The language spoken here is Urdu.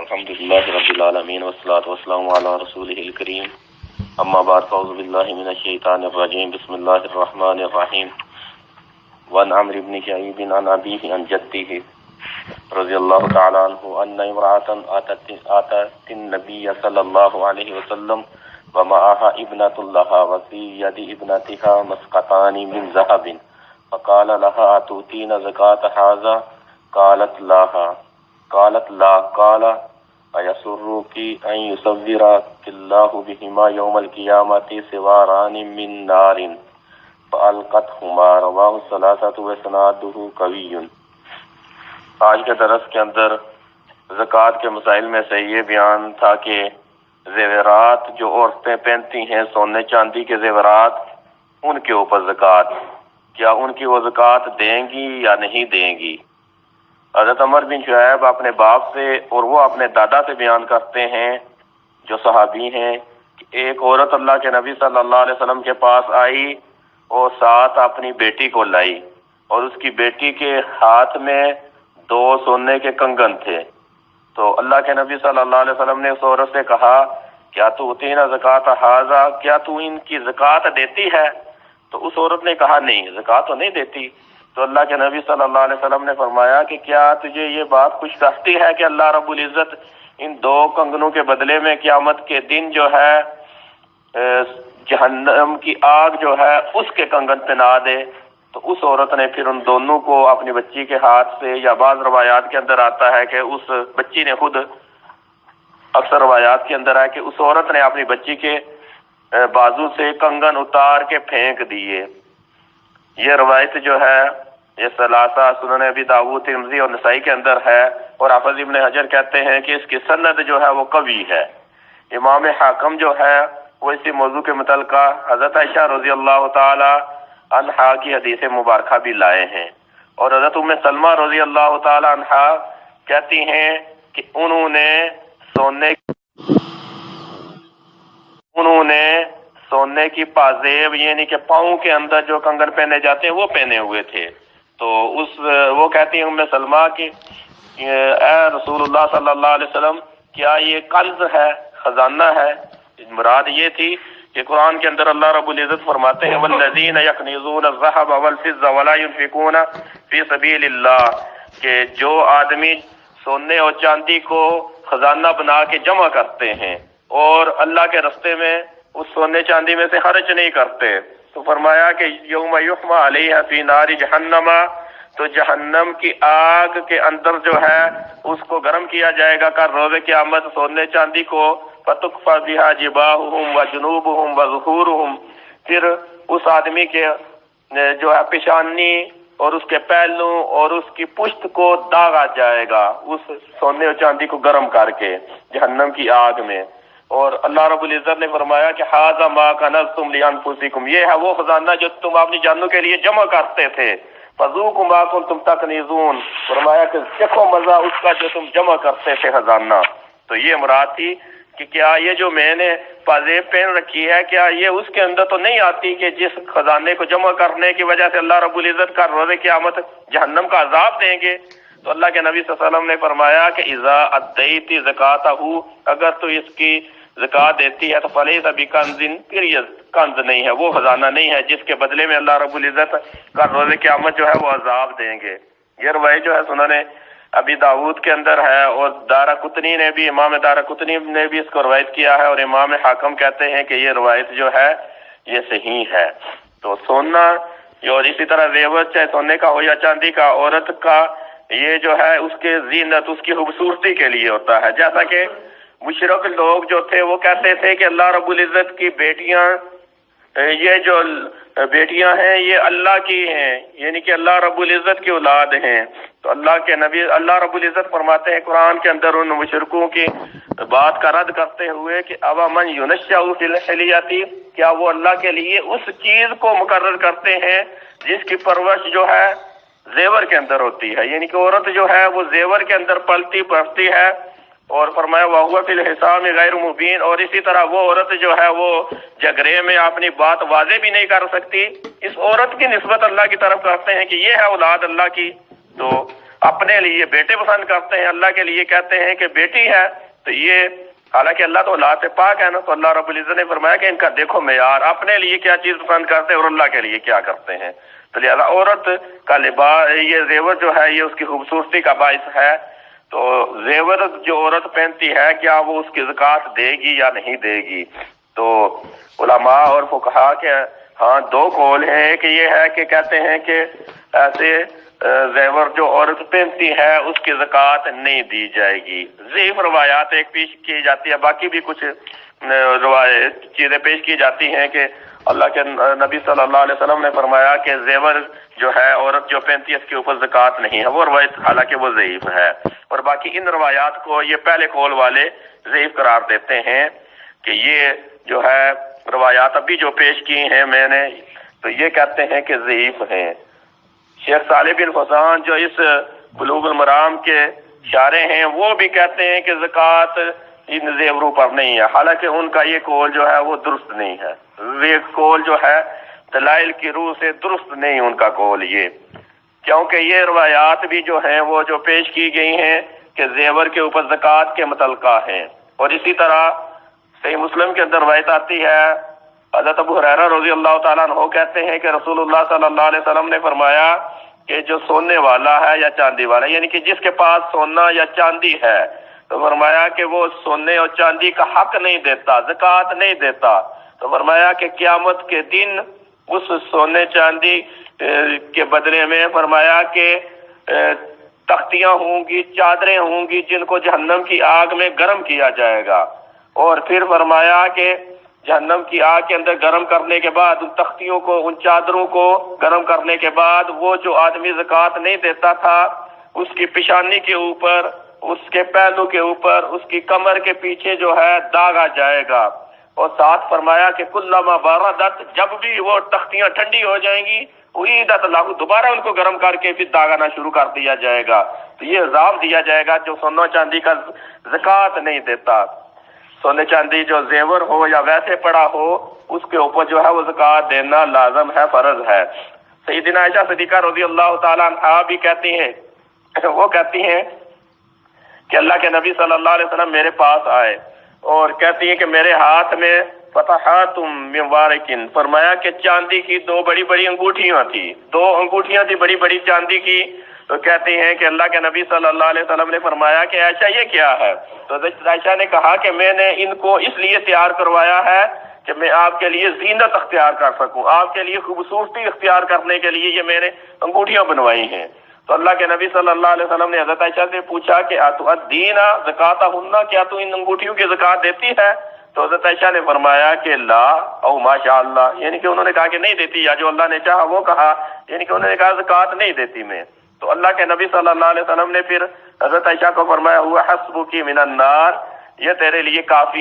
الحمدللہ رب العالمین والصلاة والسلام علی رسولہ الکریم اما بعد فاعوذ باللہ من الشیطان الرجیم بسم اللہ الرحمن الرحیم وعن عمرو بن شعیب عن ابیہ عن جدہ رضی اللہ تعالی عنہ ان امرأة آتت النبی صلی اللہ علیہ وسلم ومعها ابنة لها وفي يد ابنتها مسقطان من ذهب فقال لها أتؤتين زكاة هذا قالت لا قال أيسرك أن يصورك الله بهما يوم القيامة سواران من نار فألقتهما رواه الثلاثة وإسناده قوي۔ آج کے درس کے اندر زکوٰۃ کے مسائل میں سے یہ بیان تھا کہ زیورات جو عورتیں پہنتی ہیں سونے چاندی کے زیورات، ان کے اوپر زکوٰۃ، کیا ان کی وہ زکوٰۃ دیں گی یا نہیں دیں گی؟ حضرت عمر بن شعیب اپنے باپ سے اور وہ اپنے دادا سے بیان کرتے ہیں جو صحابی ہیں کہ ایک عورت اللہ کے نبی صلی اللہ علیہ وسلم کے پاس آئی اور ساتھ اپنی بیٹی کو لائی اور اس کی بیٹی کے ہاتھ میں 2 سونے کے کنگن تھے۔ تو اللہ کے نبی صلی اللہ علیہ وسلم نے اس عورت سے کہا کیا تو اتینا زکوٰۃ ہذا، کیا تو ان کی زکوٰۃ دیتی ہے؟ تو اس عورت نے کہا نہیں، زکوٰۃ تو نہیں دیتی۔ تو اللہ کے نبی صلی اللہ علیہ وسلم نے فرمایا کہ کیا تجھے یہ بات خوش کرتی ہے کہ اللہ رب العزت ان 2 کنگنوں کے بدلے میں قیامت کے دن جو ہے جہنم کی آگ جو ہے اس کے کنگن پہنا دے؟ تو اس عورت نے پھر ان دونوں کو اپنی بچی کے ہاتھ سے، یا بعض روایات کے اندر آتا ہے کہ اس بچی نے خود، اکثر روایات کے اندر ہے کہ اس عورت نے اپنی بچی کے بازو سے کنگن اتار کے پھینک دیے۔ یہ روایت جو ہے یہ ثلاثہ سنن ابی داؤد، ترمذی اور نسائی کے اندر ہے، اور حافظ ابن حجر کہتے ہیں کہ اس کی سند جو ہے وہ قوی ہے۔ امام حاکم جو ہے وہ اسی موضوع کے متعلقہ حضرت عائشہ رضی اللہ تعالی عنہا کی حدیث مبارکہ بھی لائے ہیں، اور حضرت ام سلمہ رضی اللہ تعالی عنہا کہتی ہیں کہ انہوں نے سونے کی پازیب، یعنی کہ پاؤں کے اندر جو کنگن پہنے جاتے ہیں وہ پہنے ہوئے تھے۔ تو وہ کہتی ہیں ام سلمہ کہ اے رسول اللہ صلی اللہ علیہ وسلم، کیا یہ کنز ہے، خزانہ ہے؟ مراد یہ تھی کہ قرآن کے اندر اللہ رب العزت فرماتے ہیں والذین یکنزون الذھب والفضة ولا ينفقون فی سبیل اللہ، کہ جو آدمی سونے اور چاندی کو خزانہ بنا کے جمع کرتے ہیں اور اللہ کے راستے میں اس سونے چاندی میں سے خرچ نہیں کرتے، تو فرمایا کہ یوم یحمى علیہ فی نار جہنم، تو جہنم کی آگ کے اندر جو ہے اس کو گرم کیا جائے گا کر روز قیامت سونے چاندی کو، فتکفى بها جباہہم وجنوبہم وظہورہم، پھر اس آدمی کے جو ہے پیشانی اور اس کے پہلو اور اس کی پشت کو داغا جائے گا اس سونے اور چاندی کو گرم کر کے جہنم کی آگ میں۔ اور اللہ رب العزت نے فرمایا کہ ھذا ما کنزتم لانفسکم، یہ ہے وہ خزانہ جو تم اپنی جانوں کے لیے جمع کرتے تھے، فذوقوا ما کنتم تکنزون، فرمایا کہ چکھو مزہ اس کا جو تم جمع کرتے تھے خزانہ۔ تو یہ مراد تھی کہ کیا یہ جو میں نے پازیب پہن رکھی ہے، کیا یہ اس کے اندر تو نہیں آتی کہ جس خزانے کو جمع کرنے کی وجہ سے اللہ رب العزت کا روز قیامت جہنم کا عذاب دیں گے؟ تو اللہ کے نبی صلی اللہ علیہ وسلم نے فرمایا کہ اذا ادیت زکاتہ، اگر تو اس کی زکات دیتی ہے تو فلیس بکنز، پھر یہ کنز نہیں ہے، وہ خزانہ نہیں ہے جس کے بدلے میں اللہ رب العزت کا روز قیامت جو ہے وہ عذاب دیں گے۔ یہ روایت جو ہے سنن ابی داؤد کے اندر ہے، اور دارقطنی نے بھی، امام دارقطنی نے بھی اس کو روایت کیا ہے، اور امام حاکم کہتے ہیں کہ یہ روایت جو ہے یہ صحیح ہے۔ تو سونا اور اسی طرح زیور، چاہے سونے کا ہو یا چاندی کا، عورت کا یہ جو ہے اس کے زینت، اس کی خوبصورتی کے لیے ہوتا ہے۔ جیسا کہ مشرک لوگ جو تھے وہ کہتے تھے کہ اللہ رب العزت کی بیٹیاں، یہ جو بیٹیاں ہیں یہ اللہ کی ہیں، یعنی کہ اللہ رب العزت کی اولاد ہیں۔ تو اللہ رب العزت فرماتے ہیں قرآن کے اندر ان مشرکوں کی بات کا رد کرتے ہوئے کہ اَوَ مَنْ يُنَشَّأُ فِي الْحِلْيَةِ، کیا وہ اللہ کے لیے اس چیز کو مقرر کرتے ہیں جس کی پرورش جو ہے زیور کے اندر ہوتی ہے، یعنی کہ عورت جو ہے وہ زیور کے اندر پلتی بڑھتی ہے، اور فرمایا وَهُوَ فِي الْحِسَامِ غَيْرُ مُبِينٍ، اور اسی طرح وہ عورت جو ہے وہ جھگڑے میں اپنی بات واضح بھی نہیں کر سکتی۔ اس عورت کی نسبت اللہ کی طرف کرتے ہیں کہ یہ ہے اولاد اللہ کی۔ تو اپنے لیے بیٹے پسند کرتے ہیں، اللہ کے لیے کہتے ہیں کہ بیٹی ہے، تو یہ حالانکہ اللہ تو اولاد سے پاک ہے نا، تو اللہ رب العزت نے فرمایا کہ ان کا دیکھو معیار، اپنے لیے کیا چیز پسند کرتے ہیں اور اللہ کے لیے کیا کرتے ہیں۔ تو لہٰذا عورت کا لباس، یہ زیور جو ہے یہ اس کی خوبصورتی کا باعث ہے، تو زیور جو عورت پہنتی ہے کیا وہ اس کی زکوٰۃ دے گی یا نہیں دے گی؟ تو علماء اور فقہا کے ہاں دو قول ہیں، ایک یہ ہے کہ کہتے ہیں کہ ایسے زیور جو عورت پہنتی ہے اس کی زکوٰۃ نہیں دی جائے گی۔ ضعیف روایات ایک پیش کی جاتی ہے، باقی بھی کچھ چیزیں پیش کی جاتی ہیں کہ اللہ کے نبی صلی اللہ علیہ وسلم نے فرمایا کہ زیور جو ہے عورت جو پہنتی ہے اس کے اوپر زکوٰۃ نہیں ہے، وہ روایت حالانکہ وہ ضعیف ہے، اور باقی ان روایات کو یہ پہلے قول والے ضعیف قرار دیتے ہیں کہ یہ جو ہے روایات ابھی جو پیش کی ہیں میں نے، تو یہ کہتے ہیں کہ ضعیف ہیں۔ شیخ صالح بن فوزان جو اس بلوغ المرام کے شارح ہیں وہ بھی کہتے ہیں کہ زکوٰۃ ان زیوروں پر نہیں ہے، حالانکہ ان کا یہ قول جو ہے وہ درست نہیں ہے، یہ قول جو ہے دلائل کی روح سے درست نہیں ان کا قول، یہ کیونکہ یہ روایات بھی جو ہیں وہ جو پیش کی گئی ہیں کہ زیور کے اوپر زکوٰۃ کے متعلقہ ہیں، اور اسی طرح صحیح مسلم کے اندر روایت آتی ہے، حضرت ابو ہریرہ رضی اللہ تعالیٰ عنہ کہتے ہیں کہ رسول اللہ صلی اللہ علیہ وسلم نے فرمایا کہ جو سونے والا ہے یا چاندی والا، یعنی کہ جس کے پاس سونا یا چاندی ہے، تو فرمایا کہ وہ سونے اور چاندی کا حق نہیں دیتا، زکوٰۃ نہیں دیتا، تو فرمایا کہ قیامت کے دن اس سونے چاندی کے بدلے میں فرمایا کہ تختیاں ہوں گی، چادریں ہوں گی جن کو جہنم کی آگ میں گرم کیا جائے گا، اور پھر فرمایا کہ جہنم کی آگ کے اندر گرم کرنے کے بعد ان تختیوں کو، ان چادروں کو گرم کرنے کے بعد وہ جو آدمی زکوٰۃ نہیں دیتا تھا اس کی پیشانی کے اوپر، اس کے پہلو کے اوپر، اس کی کمر کے پیچھے جو ہے داغا جائے گا، اور ساتھ فرمایا کہ کلما باردت، جب بھی وہ تختیاں ٹھنڈی ہو جائیں گی اعیدت اللہ، دوبارہ ان کو گرم کر کے پھر داغانا شروع کر دیا جائے گا۔ تو یہ عذاب دیا جائے گا جو سونا چاندی کا زکوٰۃ نہیں دیتا۔ سونے چاندی جو زیور ہو یا ویسے پڑا ہو اس کے اوپر جو ہے وہ زکوٰۃ دینا لازم ہے، فرض ہے۔ سیدنا عائشہ صدیقہ رضی اللہ تعالیٰ عنہا بھی کہتی ہیں، وہ کہتی ہیں کہ اللہ کے نبی صلی اللہ علیہ وسلم میرے پاس آئے اور کہتی ہیں کہ میرے ہاتھ میں فتحات من وارقن، فرمایا کہ چاندی کی دو بڑی بڑی انگوٹھیاں تھی، دو انگوٹھیاں تھی بڑی بڑی چاندی کی، تو کہتی ہیں کہ اللہ کے نبی صلی اللہ علیہ وسلم نے فرمایا کہ عائشہ یہ کیا ہے؟ تو عائشہ نے کہا کہ میں نے ان کو اس لیے تیار کروایا ہے کہ میں آپ کے لیے زینت اختیار کر سکوں، آپ کے لیے خوبصورتی اختیار کرنے کے لیے یہ میں نے انگوٹھیاں بنوائی ہیں۔ تو اللہ کے نبی صلی اللہ علیہ وسلم نے حضرت عائشہ سے پوچھا کہ اتؤدین زکاتہن، کیا تو ان انگوٹھیوں کی زکوٰۃ دیتی ہے؟ تو حضرت عائشہ نے فرمایا کہ لا او ماشاء اللہ، یعنی کہ انہوں نے کہا کہ نہیں دیتی، یا جو اللہ نے چاہا وہ کہا، یعنی کہ انہوں نے کہا زکوٰۃ نہیں دیتی میں۔ تو اللہ کے نبی صلی اللہ علیہ وسلم نے پھر حضرت عائشہ کو فرمایا ہوا حسبک من النار، یہ تیرے لیے کافی